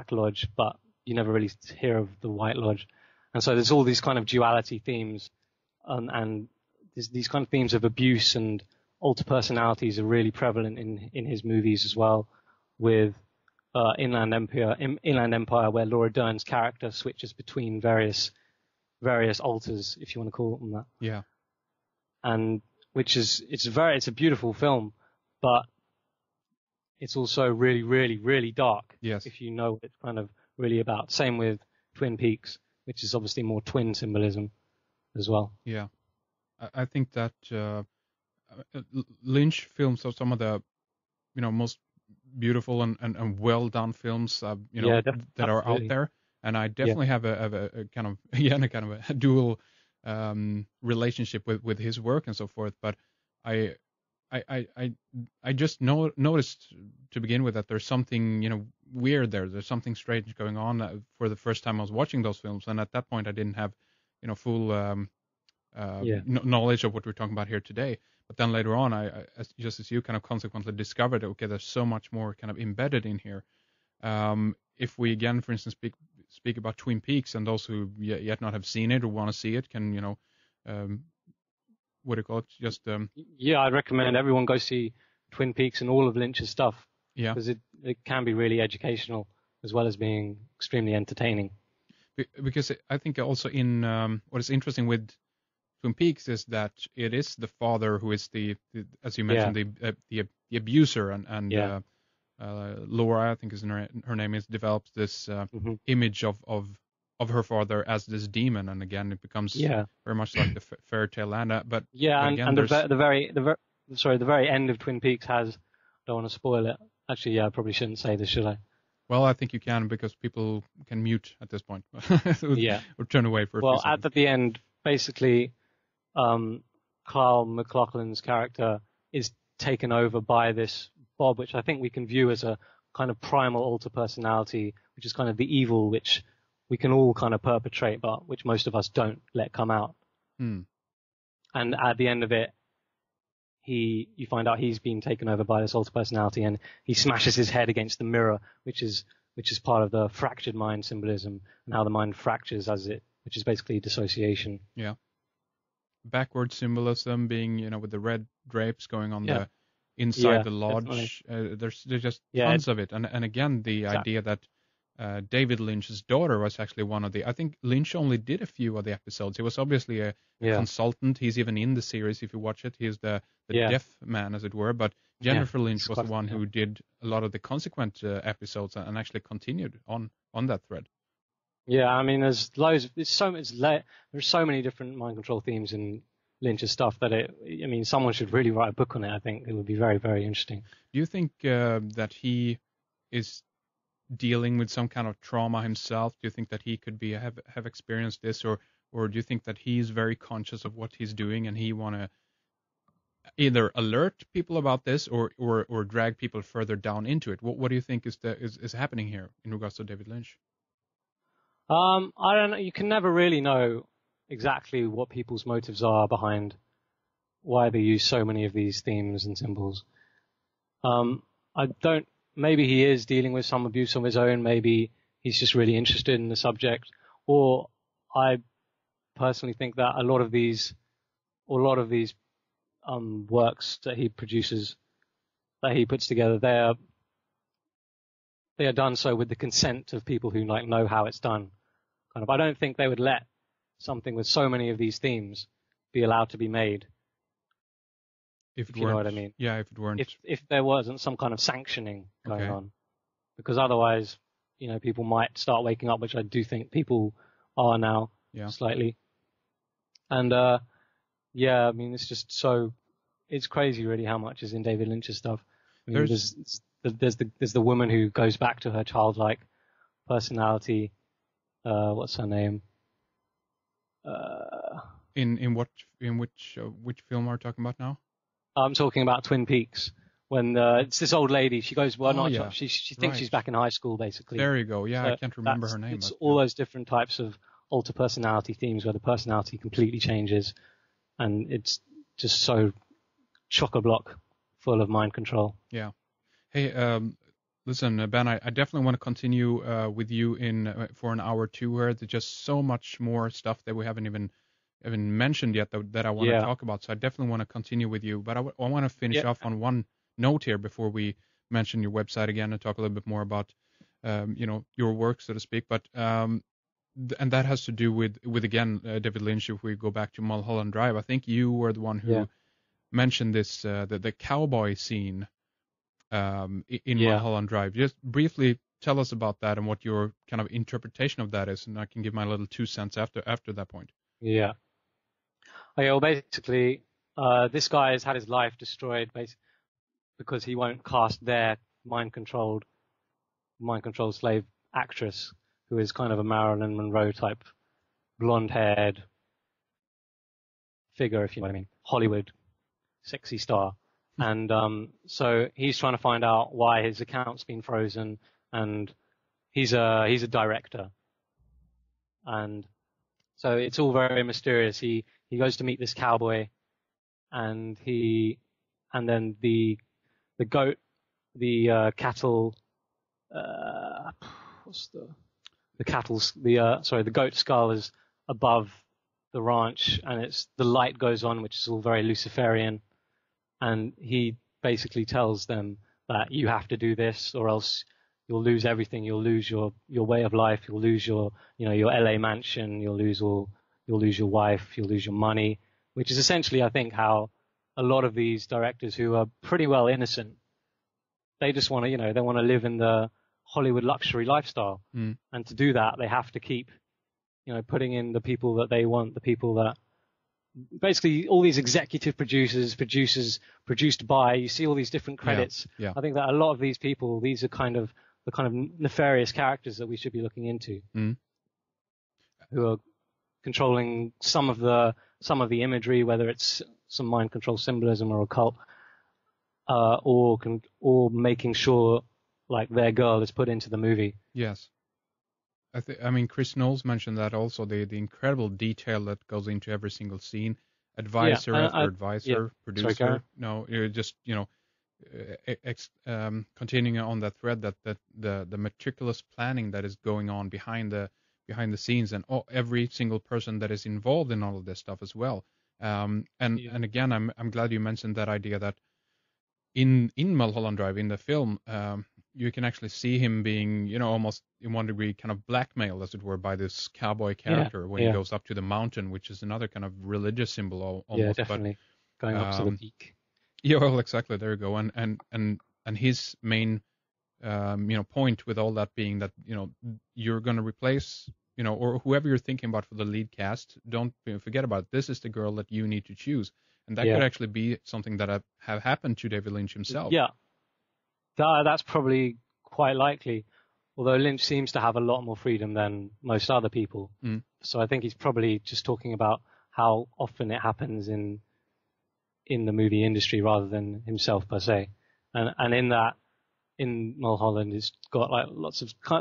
Black Lodge, but you never really hear of the White Lodge. And so there's all these kind of duality themes, and these kind of themes of abuse and alter personalities are really prevalent in his movies as well, with Inland Empire, where Laura Dern's character switches between various alters, if you want to call them that. Yeah. And it's a beautiful film, but it's also really, really, really dark. Yes. If you know what it's kind of really about. Same with Twin Peaks, which is obviously more twin symbolism as well. Yeah. I think that Lynch films are some of the, most beautiful and well done films, that are out there. And I definitely have a kind of a dual relationship with his work and so forth. But I just noticed to begin with that there's something weird there. There's something strange going on for the first time I was watching those films, and at that point I didn't have full knowledge of what we're talking about here today. But then later on, just as you kind of consequently discovered, okay, there's so much more kind of embedded in here. If we again, for instance, speak about Twin Peaks, and those who yet not have seen it or want to see it can, what do you call it? Just I'd recommend everyone go see Twin Peaks and all of Lynch's stuff. Yeah, because it can be really educational as well as being extremely entertaining. Because I think also in what is interesting with Twin Peaks is that it is the father who is the as you mentioned, the abuser, and Laura, I think is her name is, develops this image of her father as this demon, and again it becomes very much like the fairy tale land. But the very end of Twin Peaks has, don't want to spoil it. Actually, I probably shouldn't say this, should I? Well, I think you can, because people can mute at this point. Or turn away for a few seconds. At the end, basically, Carl McLaughlin's character is taken over by this Bob, which I think we can view as a kind of primal alter personality, which is kind of the evil which we can all kind of perpetrate, but which most of us don't let come out. And at the end of it, you find out he's been taken over by this alter personality, and he smashes his head against the mirror, which is part of the fractured mind symbolism, and how the mind fractures which is basically dissociation. Yeah. Backward symbolism being, with the red drapes going on the inside the lodge. There's just tons of it. And again, the idea that David Lynch's daughter was actually one of I think Lynch only did a few of the episodes. He was obviously a consultant. He's even in the series if you watch it. He's the deaf man, as it were. But Jennifer Lynch was the one who did a lot of the consequent episodes and actually continued on that thread. Yeah, I mean, there's so many different mind control themes in Lynch's stuff that someone should really write a book on it. I think it would be very, very interesting. Do you think that he is dealing with some kind of trauma himself? Do you think that he could have experienced this, or do you think that he's very conscious of what he's doing and he want to either alert people about this or drag people further down into it? What do you think is happening here in regards to David Lynch? I don't know. You can never really know exactly what people's motives are behind why they use so many of these themes and symbols. Maybe he is dealing with some abuse of his own. Maybe he's just really interested in the subject. Or I personally think that a lot of these works that he produces, that he puts together, they are done so with the consent of people who know how it's done. I don't think they would let something with so many of these themes be allowed to be made. If you know what I mean. Yeah, if it weren't. If there wasn't some kind of sanctioning going on. Because otherwise, people might start waking up, which I do think people are now, slightly. And, it's just it's crazy really how much is in David Lynch's stuff. There's the woman who goes back to her childlike personality. What's her name? In which film are you talking about now? I'm talking about Twin Peaks. When it's this old lady, she goes, she thinks she's back in high school, basically. There you go. Yeah, so I can't remember her name. It's all those different types of alter personality themes where the personality completely changes, and it's just so chock-a-block full of mind control. Yeah. Hey, Listen, Ben, I definitely want to continue with you in for an hour or two here. There's just so much more stuff that we haven't even mentioned yet that I want to talk about. So I definitely want to continue with you. But I want to finish off on one note here before we mention your website again and talk a little bit more about your work, so to speak. But and that has to do with again David Lynch. If we go back to Mulholland Drive, I think you were the one who mentioned this the cowboy scene in Mulholland Drive. Just briefly tell us about that and what your kind of interpretation of that is, and I can give my little 2 cents after that point. Yeah. Okay, well, basically, this guy has had his life destroyed because he won't cast their mind-controlled slave actress, who is kind of a Marilyn Monroe type, blonde-haired figure, if you know what I mean, Hollywood sexy star. And so he's trying to find out why his account's been frozen, and he's a director, and so it's all very mysterious. He goes to meet this cowboy, and then the goat, the cattle, the goat skull is above the ranch, and the light goes on, which is all very Luciferian. And he basically tells them that you have to do this, or else you'll lose everything. You'll lose your way of life. You'll lose your LA mansion. You'll lose your wife. You'll lose your money, which is essentially, I think, how a lot of these directors who are pretty well innocent, they just want to, they want to live in the Hollywood luxury lifestyle. And to do that, they have to keep, putting in the people that they want, the people that, basically all these executive producers, produced by, you see all these different credits. Yeah. I think that a lot of these people, these are kind of the kind of nefarious characters that we should be looking into, who are controlling some of the imagery, whether it's some mind control symbolism or occult, or making sure like their girl is put into the movie. Yes. I mean, Chris Knowles mentioned that also, the incredible detail that goes into every single scene, advisor after advisor, producer. Sorry, no, you're just, continuing on that thread, that the meticulous planning that is going on behind the scenes, and every single person that is involved in all of this stuff as well. And again, I'm glad you mentioned that idea that in Mulholland Drive, in the film, you can actually see him being, almost in one degree kind of blackmailed, as it were, by this cowboy character when he goes up to the mountain, which is another kind of religious symbol almost. Yeah, definitely. But, going up to the peak. Yeah, well, exactly. There you go. And his main, point with all that being that, you're going to replace, or whoever you're thinking about for the lead cast, don't forget about it. This is the girl that you need to choose. And that could actually be something that have happened to David Lynch himself. Yeah. That's probably quite likely, although Lynch seems to have a lot more freedom than most other people. So I think he's probably just talking about how often it happens in the movie industry rather than himself per se. And in Mulholland, it's got like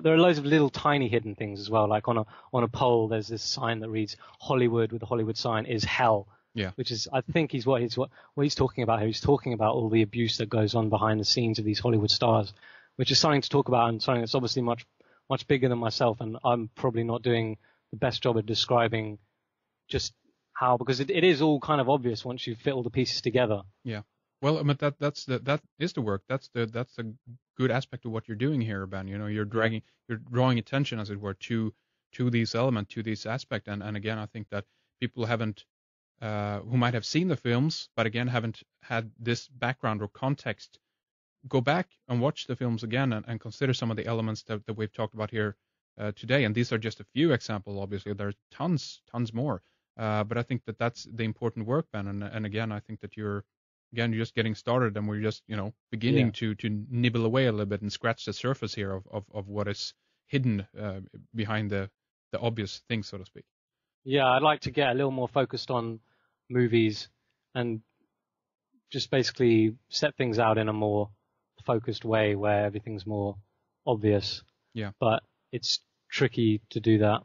there are loads of little tiny hidden things as well. Like on a pole, there's this sign that reads Hollywood, with the Hollywood sign is hell. Yeah. Which is, I think, what he's talking about here. He's talking about all the abuse that goes on behind the scenes of these Hollywood stars, which is something to talk about, and something that's obviously much bigger than myself. And I'm probably not doing the best job at describing just how, because it is all kind of obvious once you fit all the pieces together. Yeah. Well, but that is the work. That's the good aspect of what you're doing here, Ben. You're drawing attention, as it were, to these elements, to this aspect. And again, I think that people who might have seen the films, but again haven't had this background or context, go back and watch the films again and consider some of the elements that we've talked about here today. And these are just a few examples. Obviously, there's tons more. But I think that that's the important work, Ben. And again, I think that you're just getting started, and we're just beginning to nibble away a little bit and scratch the surface here of what is hidden behind the obvious things, so to speak. Yeah, I'd like to get a little more focused on movies and just basically set things out in a more focused way where everything's more obvious. Yeah. But it's tricky to do that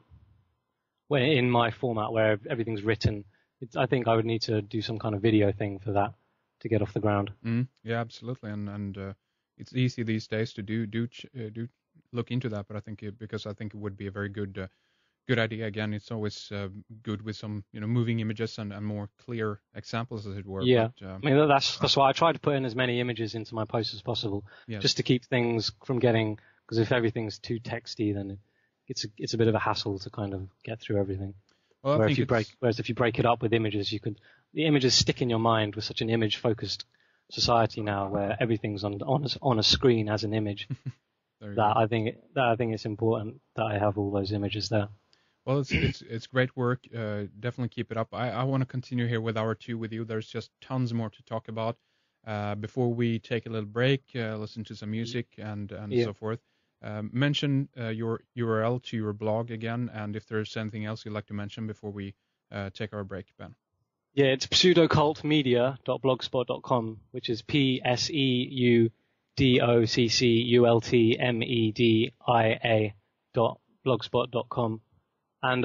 in my format where everything's written. I think I would need to do some kind of video thing for that to get off the ground. Yeah, absolutely. And it's easy these days to do look into that, but I think because I think it would be a very good idea. Again, it's always good with some moving images and more clear examples, as it were. Yeah, but, I mean that's why I try to put in as many images into my posts as possible, just to keep things from getting, because if everything's too texty, then it's a bit of a hassle to kind of get through everything. Well, whereas if you break it up with images, the images stick in your mind with such an image-focused society now, where everything's on a screen as an image. I think it's important that I have all those images there. Well, it's great work. Definitely keep it up. I want to continue here with hour 2 with you. There's just tons more to talk about. Before we take a little break, listen to some music and so forth. Mention your URL to your blog again, and if there's anything else you'd like to mention before we take our break, Ben. Yeah, it's pseudocultmedia.blogspot.com, which is pseudocultmedia.blogspot.com. And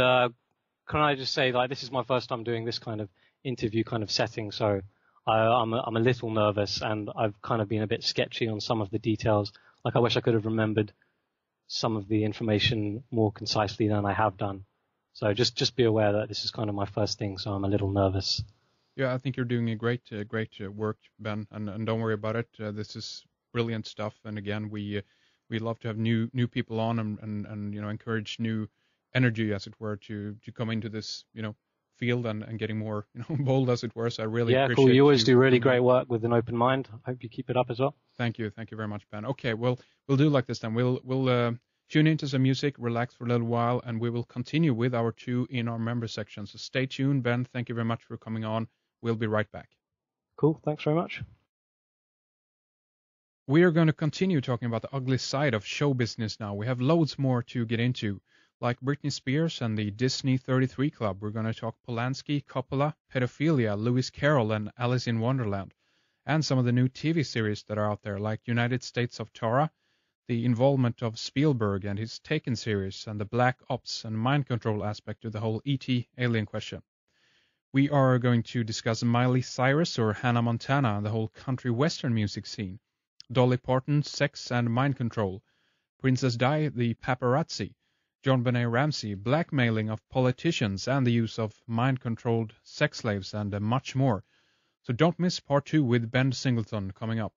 can I just say, this is my first time doing this kind of interview kind of setting, so I'm a little nervous, and I've kind of been a bit sketchy on some of the details. I wish I could have remembered some of the information more concisely than I have done. So just be aware that this is kind of my first thing, so I'm a little nervous. Yeah, I think you're doing a great work, Ben, and don't worry about it. This is brilliant stuff, and again, we love to have new people on and encourage new energy, as it were, to come into this field and getting more bold, as it were. So I really appreciate cool. You always do really great work with an open mind. I hope you keep it up as well. Thank you very much, Ben. Okay, well, we'll do like this then. We'll tune into some music, relax for a little while, and we will continue with hour 2 in our member section. So stay tuned, Ben. Thank you very much for coming on. We'll be right back. Cool. Thanks very much. We are going to continue talking about the ugly side of show business now. We have loads more to get into, like Britney Spears and the Disney 33 Club. We're going to talk Polanski, Coppola, pedophilia, Lewis Carroll, and Alice in Wonderland, and some of the new TV series that are out there, like United States of Tara, the involvement of Spielberg and his Taken series, and the black ops and mind control aspect to the whole E.T. alien question. We are going to discuss Miley Cyrus or Hannah Montana and the whole country western music scene, Dolly Parton, sex and mind control, Princess Di, the paparazzi, John Benet Ramsey, blackmailing of politicians and the use of mind-controlled sex slaves, and much more. So don't miss part 2 with Ben Singleton coming up.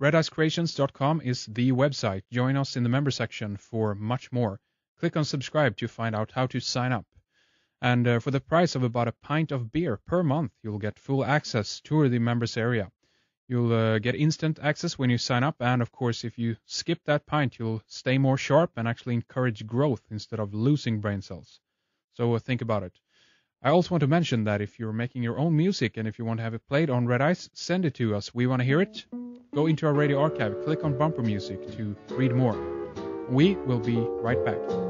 RedIceCreations.com is the website. Join us in the member section for much more. Click on subscribe to find out how to sign up. And for the price of about a pint of beer per month, you'll get full access to the members area. You'll get instant access when you sign up, and of course, if you skip that pint, you'll stay more sharp and actually encourage growth instead of losing brain cells. So think about it. I also want to mention that if you're making your own music and if you want to have it played on Red Ice, send it to us. We want to hear it. Go into our radio archive, click on bumper music to read more. We will be right back.